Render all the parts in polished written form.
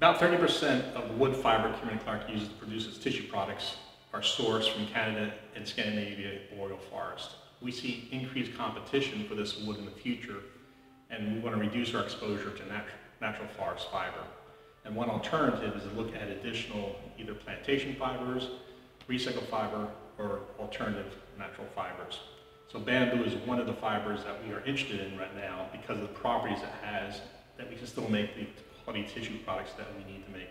About 30% of wood fiber Kimberly-Clark uses to produce its tissue products are sourced from Canada and Scandinavia boreal forest. We see increased competition for this wood in the future, and we want to reduce our exposure to natural forest fiber. And one alternative is to look at additional either plantation fibers, recycled fiber, or alternative natural fibers. So bamboo is one of the fibers that we are interested in right now because of the properties it has that we can still make the quality tissue products that we need to make.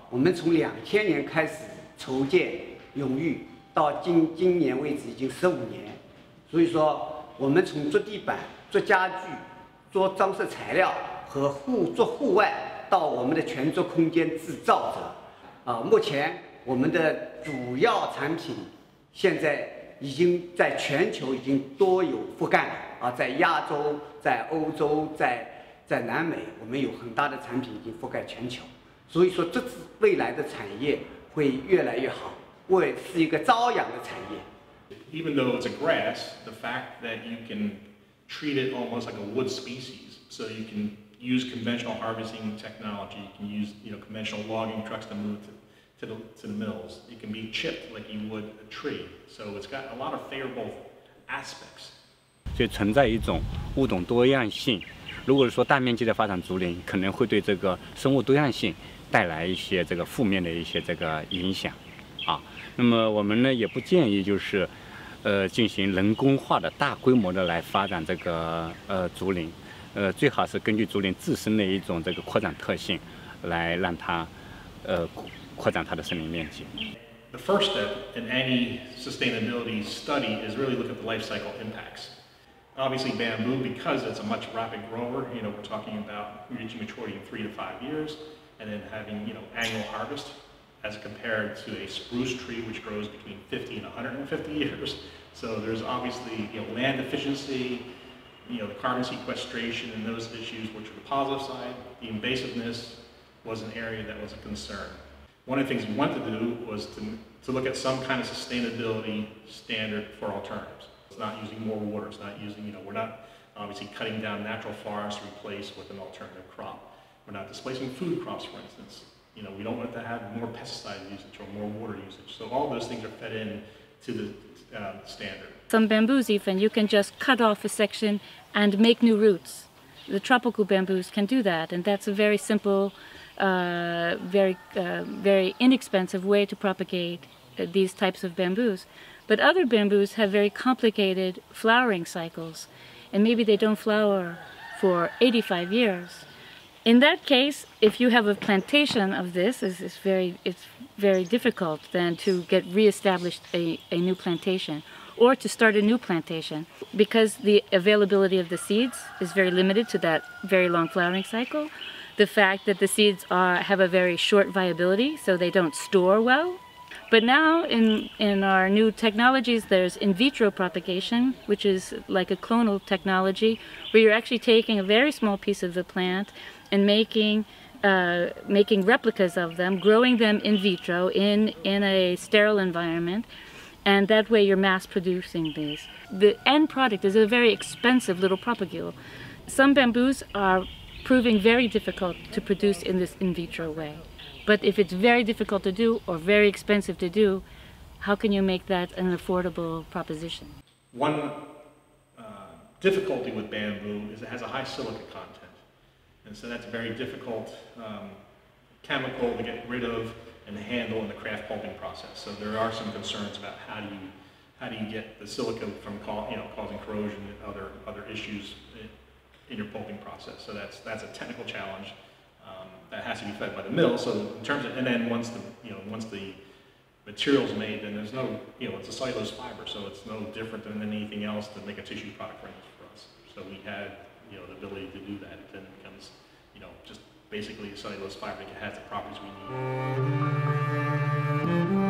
我们从2000年开始筹建永裕，到今年为止已经15年，所以说我们从做地板、做家具、做装饰材料和做户外，到我们的全做空间制造者，目前我们的主要产品现在已经在全球已经多有覆盖了在亚洲、在欧洲、在南美，我们有很大的产品已经覆盖全球，所以说这是未来的产业会越来越好，会是一个朝阳的产业。Even though it's a grass, the fact that you can treat it almost like a wood species, so you can use conventional harvesting technology, you can use conventional logging trucks to move to the mills. It can be chipped like you would a tree, so it's got a lot of favorable aspects. 所以存在一种物种多样性。如果说大面积的发展竹林，可能会对这个生物多样性带来一些这个负面的一些这个影响啊。那么我们呢也不建议就是进行人工化的大规模的来发展这个竹林，最好是根据竹林自身的一种这个扩展特性来让它扩展它的森林面积。The first step in any sustainability study is really look at the life cycle impacts. Obviously bamboo, because it's a much rapid grower, we're talking about reaching maturity in 3 to 5 years, and then having, annual harvest as compared to a spruce tree, which grows between 50 and 150 years. So there's obviously, land efficiency, the carbon sequestration and those issues, which are the positive side. The invasiveness was an area that was a concern. One of the things we wanted to do was to look at some kind of sustainability standard for alternatives. It's not using more water, it's not using, we're not obviously cutting down natural forests to replace with an alternative crop. We're not displacing food crops, for instance. We don't want to have more pesticide usage or more water usage. So all those things are fed in to the standard. Some bamboos even, you can just cut off a section and make new roots. The tropical bamboos can do that, and that's a very simple, very inexpensive way to propagate these types of bamboos. But other bamboos have very complicated flowering cycles, and maybe they don't flower for 85 years. In that case, if you have a plantation of this, it's very difficult then to get re-established a new plantation or to start a new plantation, because the availability of the seeds is very limited to that very long flowering cycle. The fact that the seeds have a very short viability, so they don't store well. But now in our new technologies, there's in vitro propagation, which is like a clonal technology, where you're actually taking a very small piece of the plant and making replicas of them, growing them in vitro in a sterile environment, and that way you're mass producing these. The end product is a very expensive little propagule. Some bamboos are proving very difficult to produce in this in vitro way. But if it's very difficult to do or very expensive to do, how can you make that an affordable proposition? One difficulty with bamboo is it has a high silica content. And so that's a very difficult chemical to get rid of and handle in the craft pulping process. So there are some concerns about how do you get the silica from causing corrosion and other issues in your pulping process. So that's a technical challenge. That has to be fed by the mill. So in terms of, and then once the material's made, then there's no, it's a cellulose fiber, so it's no different than anything else to make a tissue product for us. So we had, the ability to do that. Then it becomes, just basically a cellulose fiber that has the properties we need.